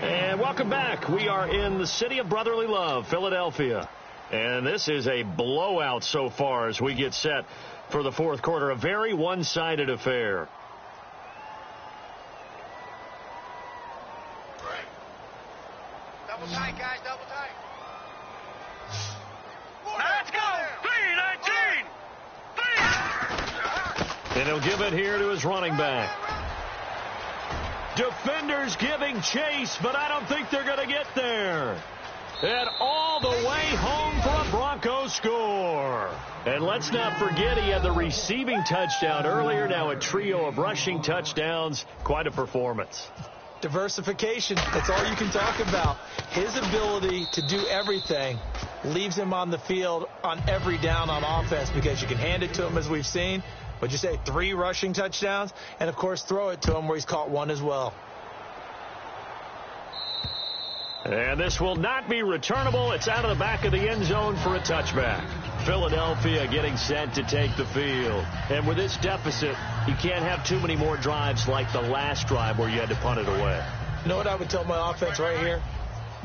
And welcome back. We are in the city of brotherly love, Philadelphia. And this is a blowout so far as we get set for the 4th quarter. A very one-sided affair. Double tight, guys, double tight. Let's go. 3-19. And he'll give it here to his running back. Defenders giving chase, but I don't think they're going to get there. And all the way home for a Broncos score. And let's not forget he had the receiving touchdown earlier. Now a trio of rushing touchdowns. Quite a performance. Diversification, that's all you can talk about. His ability to do everything leaves him on the field on every down on offense because you can hand it to him as we've seen. But you say 3 rushing touchdowns, and, of course, throw it to him where he's caught 1 as well. And this will not be returnable. It's out of the back of the end zone for a touchback. Philadelphia getting set to take the field. And with this deficit, you can't have too many more drives like the last drive where you had to punt it away. You know what I would tell my offense right here?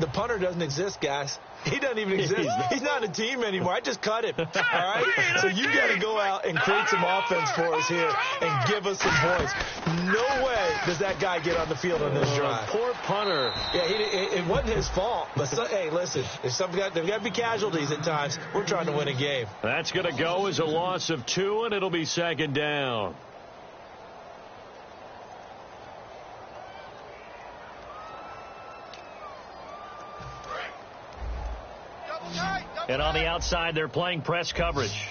The punter doesn't exist, guys. He doesn't even exist. He's not a team anymore. I just cut him. All right? So you got to go out and create some offense for us here and give us some points. No way does that guy get on the field on this drive. Poor punter. Yeah, it wasn't his fault. But, hey, listen, there's got to be casualties at times. We're trying to win a game. That's going to go as a loss of 2, and it'll be 2nd down. And on the outside, they're playing press coverage.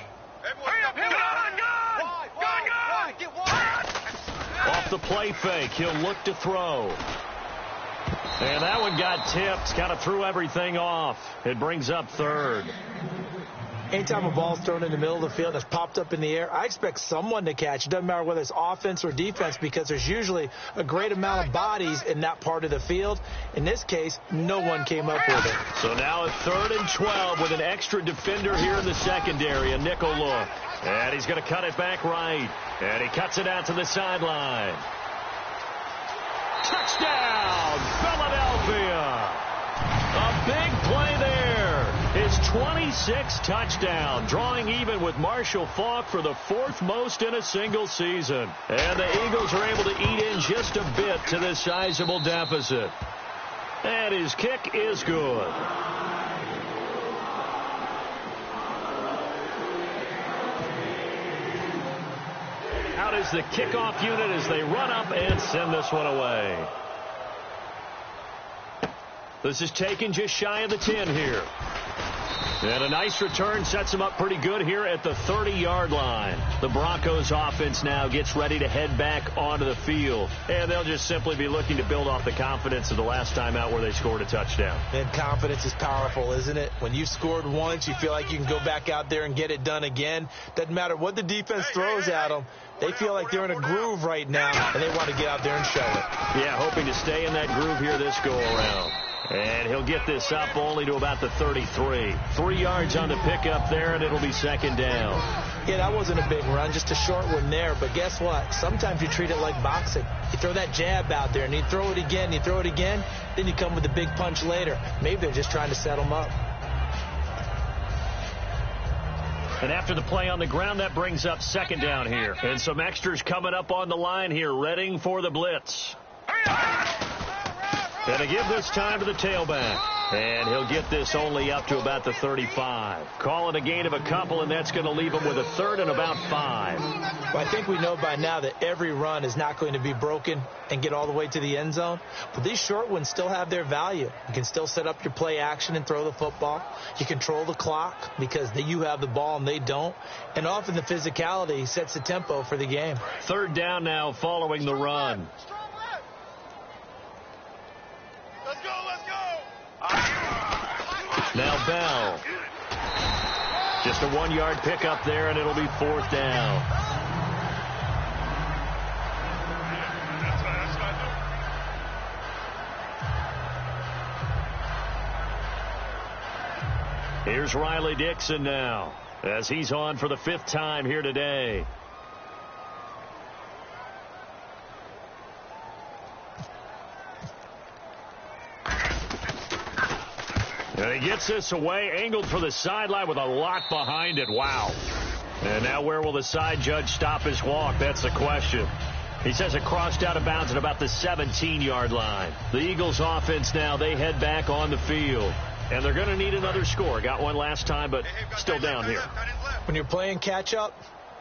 Off the play fake, he'll look to throw. And that one got tipped, kind of threw everything off. It brings up 3rd. Anytime a ball's thrown in the middle of the field that's popped up in the air, I expect someone to catch. It doesn't matter whether it's offense or defense, because there's usually a great amount of bodies in that part of the field. In this case, no one came up with it. So now a 3rd and 12 with an extra defender here in the secondary, a nickel look. And he's going to cut it back right. And he cuts it out to the sideline. Touchdown, Philadelphia! A big play there. His 26th touchdown, drawing even with Marshall Faulk for the 4th most in a single season. And the Eagles are able to eat in just a bit to this sizable deficit. And his kick is good. Out is the kickoff unit as they run up and send this one away. This is taken just shy of the 10 here. And a nice return sets them up pretty good here at the 30-yard line. The Broncos offense now gets ready to head back onto the field. And they'll just simply be looking to build off the confidence of the last time out where they scored a touchdown. And confidence is powerful, isn't it? When you've scored once, you feel like you can go back out there and get it done again. Doesn't matter what the defense throws at them. They feel like they're in a groove right now, and they want to get out there and show it. Yeah, hoping to stay in that groove here this go-around. And he'll get this up only to about the 33. 3 yards on the pickup there, and it'll be 2nd down. Yeah, that wasn't a big run, just a short one there. But guess what? Sometimes you treat it like boxing. You throw that jab out there, and you throw it again, then you come with a big punch later. Maybe they're just trying to set them up. And after the play on the ground, that brings up 2nd down here. And some extras coming up on the line here, readying for the blitz. And to give this time to the tailback. And he'll get this only up to about the 35. Call it a gain of a couple, and that's going to leave him with a 3rd and about 5. Well, I think we know by now that every run is not going to be broken and get all the way to the end zone. But these short ones still have their value. You can still set up your play action and throw the football. You control the clock because you have the ball and they don't. And often the physicality sets the tempo for the game. 3rd down now following the run. Now Bell. Just a 1-yard pickup there, and it'll be 4th down. Here's Riley Dixon now, as he's on for the 5th time here today. And he gets this away, angled for the sideline with a lot behind it. Wow. And now where will the side judge stop his walk? That's the question. He says it crossed out of bounds at about the 17-yard line. The Eagles offense now, they head back on the field. And they're going to need another score. Got one last time, but still down here. When you're playing catch-up,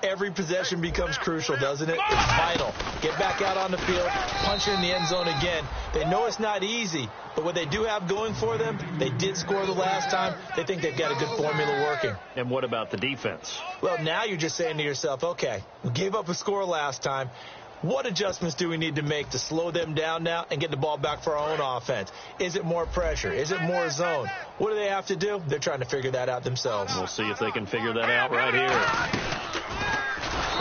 every possession becomes crucial, doesn't it? It's vital. Get back out on the field, punch it in the end zone again. They know it's not easy, but what they do have going for them, they did score the last time. They think they've got a good formula working. And what about the defense? Well, now you're just saying to yourself, okay, we gave up a score last time. What adjustments do we need to make to slow them down now and get the ball back for our own offense? Is it more pressure? Is it more zone? What do they have to do? They're trying to figure that out themselves. We'll see if they can figure that out right here.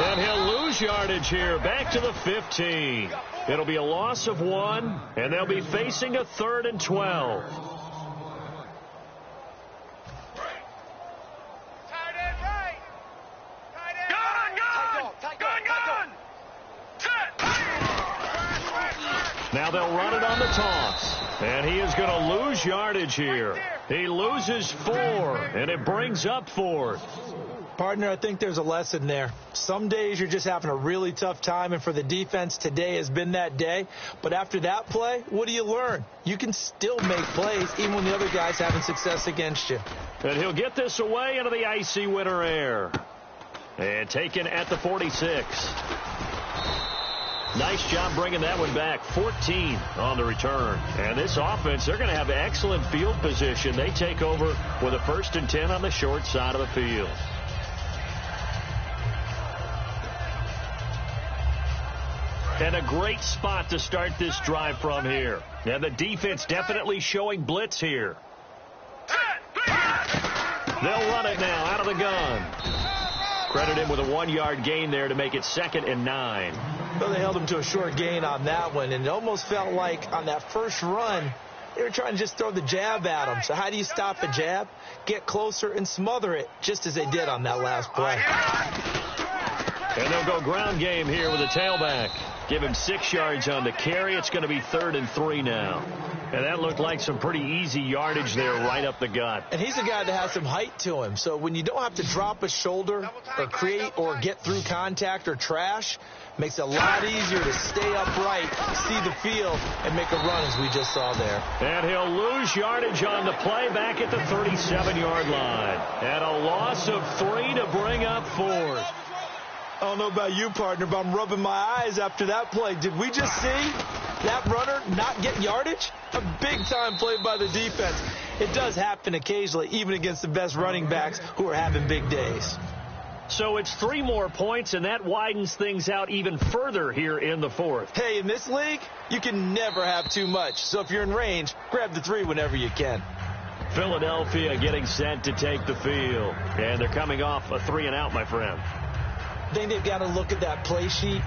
And he'll lose yardage here, back to the 15. It'll be a loss of 1, and they'll be facing a 3rd and 12. Now they'll run it on the toss. And he is going to lose yardage here. He loses 4, and it brings up 4th. Partner, I think there's a lesson there. Some days you're just having a really tough time, and for the defense, today has been that day. But after that play, what do you learn? You can still make plays even when the other guy's having success against you. And he'll get this away into the icy winter air. And taken at the 46. Nice job bringing that one back. 14 on the return. And this offense, they're going to have excellent field position. They take over with a 1st and 10 on the short side of the field. And a great spot to start this drive from here. And the defense definitely showing blitz here. They'll run it now out of the gun. Credit him with a 1-yard gain there to make it 2nd and 9. Well, they held him to a short gain on that one, and it almost felt like on that first run, they were trying to just throw the jab at him. So how do you stop a jab? Get closer and smother it, just as they did on that last play. And they'll go ground game here with a tailback. Give him 6 yards on the carry. It's going to be 3rd and 3 now. And that looked like some pretty easy yardage there right up the gut. And he's a guy that has some height to him. So when you don't have to drop a shoulder or create or get through contact or trash, makes it a lot easier to stay upright, see the field, and make a run as we just saw there. And he'll lose yardage on the play back at the 37-yard line. And a loss of 3 to bring up 4th. I don't know about you, partner, but I'm rubbing my eyes after that play. Did we just see that runner not get yardage? A big-time play by the defense. It does happen occasionally, even against the best running backs who are having big days. So it's 3 more points, and that widens things out even further here in the 4th. Hey, in this league, you can never have too much. So if you're in range, grab the 3 whenever you can. Philadelphia getting set to take the field. And they're coming off a 3-and-out, my friend. I think they've got to look at that play sheet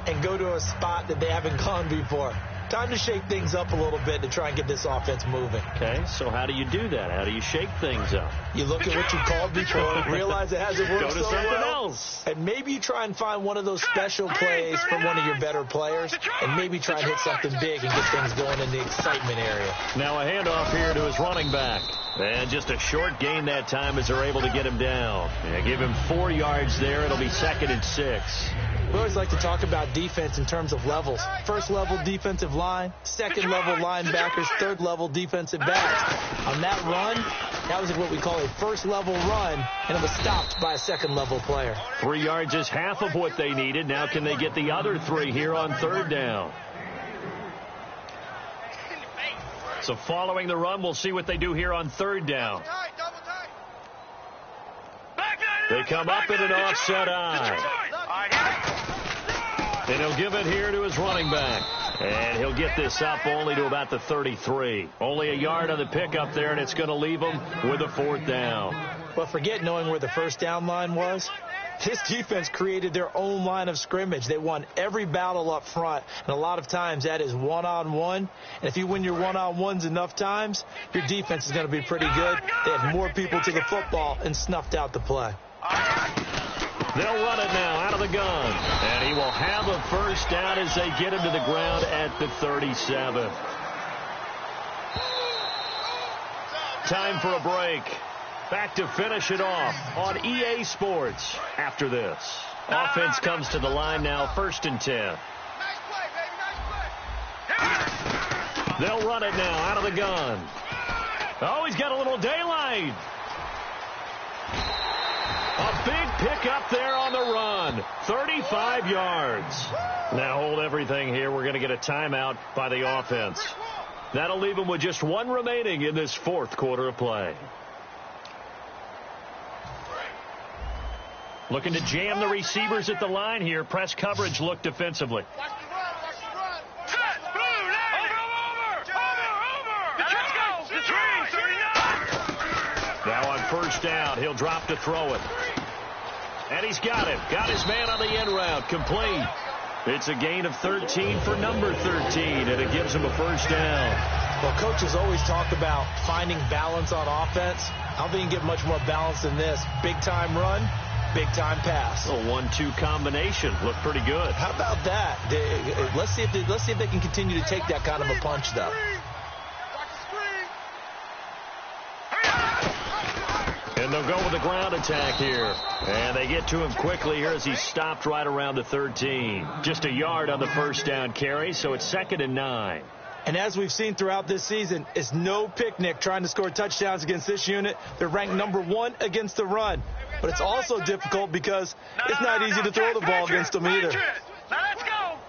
and go to a spot that they haven't gone before. Time to shake things up a little bit to try and get this offense moving. Okay, so how do you do that? How do you shake things up? You look at what you called before, realize it hasn't worked Go to so something well, else. and maybe you try and find one of those special plays from one of your better players, and maybe try and hit something big and get things going in the excitement area. Now a handoff here to his running back. And just a short gain that time as they're able to get him down. And give him 4 yards there. It'll be 2nd and 6. We always like to talk about defense in terms of levels. First level defensive line, second level linebackers, third level defensive backs. On that run, that was what we call a first level run, and it was stopped by a second level player. 3 yards is half of what they needed. Now can they get the other 3 here on 3rd down? So following the run, we'll see what they do here on 3rd down. They come up in an offset eye. And he'll give it here to his running back. And he'll get this up only to about the 33. Only a yard on the pickup there, and it's going to leave him with a 4th down. But forget knowing where the first down line was. This defense created their own line of scrimmage. They won every battle up front, and a lot of times that is one-on-one. And if you win your one-on-ones enough times, your defense is going to be pretty good. They had more people to the football and snuffed out the play. They'll run it now out of the gun. And he will have a first down as they get him to the ground at the 37. Time for a break. Back to finish it off on EA Sports after this. Offense comes to the line now, 1st and 10. They'll run it now out of the gun. Oh, he's got a little daylight. A big pickup there on the run. 35 yards. Now hold everything here. We're going to get a timeout by the offense. That'll leave them with just 1 remaining in this 4th quarter of play. Looking to jam the receivers at the line here. Press coverage look defensively. Now on 1st down, he'll drop to throw it. And he's got him. Got his man on the end route. Complete. It's a gain of 13 for number 13, and it gives him a 1st down. Well, coaches always talk about finding balance on offense. I don't think you can get much more balance than this. Big-time run, big-time pass. A 1-2 combination. Looked pretty good. How about that? Let's see if they can continue to take that kind of a punch, though. And they'll go with the ground attack here. And they get to him quickly here as he's stopped right around the 13. Just a yard on the 1st down carry, so it's 2nd and 9. And as we've seen throughout this season, it's no picnic trying to score touchdowns against this unit. They're ranked number 1 against the run. But it's also difficult because it's not easy to throw the ball against them either.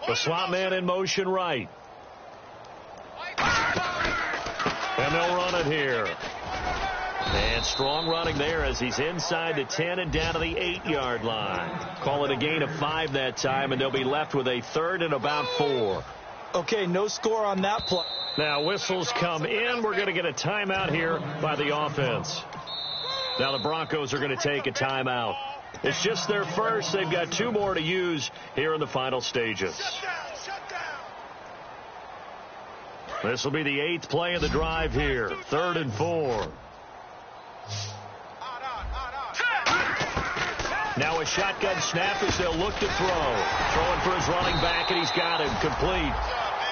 The slot man in motion right. And they'll run it here. And strong running there as he's inside the 10 and down to the 8-yard line. Call it a gain of 5 that time, and they'll be left with a 3rd and about 4. Okay, no score on that play. Now whistles come in. We're going to get a timeout here by the offense. Now the Broncos are going to take a timeout. It's just their first. They've got 2 more to use here in the final stages. This will be the 8th play of the drive here. 3rd and 4. Now a shotgun snap as they'll look to throw. Throwing for his running back, and he's got him complete.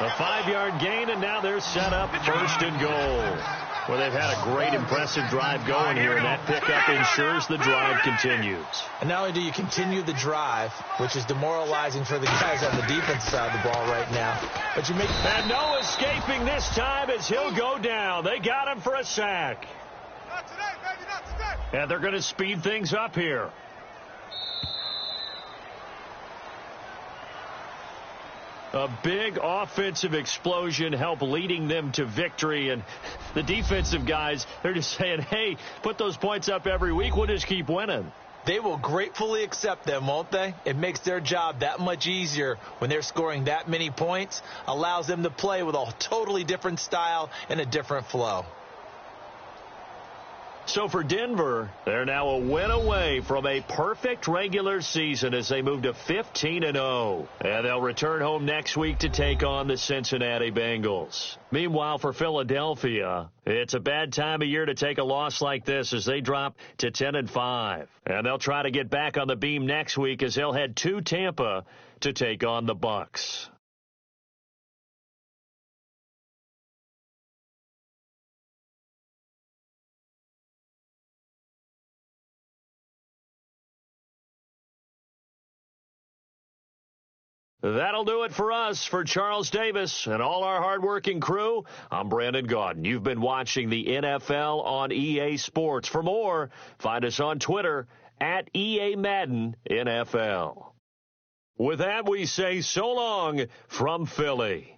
A 5-yard gain, and now they're set up 1st and goal. Well, they've had a great, impressive drive going here, and that pickup ensures the drive continues. And not only do you continue the drive, which is demoralizing for the guys on the defensive side of the ball right now, but you make... And no escaping this time as he'll go down. They got him for a sack. Not today, baby, not today. And they're going to speed things up here. A big offensive explosion helped leading them to victory. And the defensive guys, they're just saying, hey, put those points up every week. We'll just keep winning. They will gratefully accept them, won't they? It makes their job that much easier when they're scoring that many points. Allows them to play with a totally different style and a different flow. So for Denver, they're now a win away from a perfect regular season as they move to 15-0. And they'll return home next week to take on the Cincinnati Bengals. Meanwhile, for Philadelphia, it's a bad time of year to take a loss like this as they drop to 10-5. And they'll try to get back on the beam next week as they'll head to Tampa to take on the Bucs. That'll do it for us. For Charles Davis and all our hardworking crew, I'm Brandon Gaudin. You've been watching the NFL on EA Sports. For more, find us on Twitter at EA Madden NFL. With that, we say so long from Philly.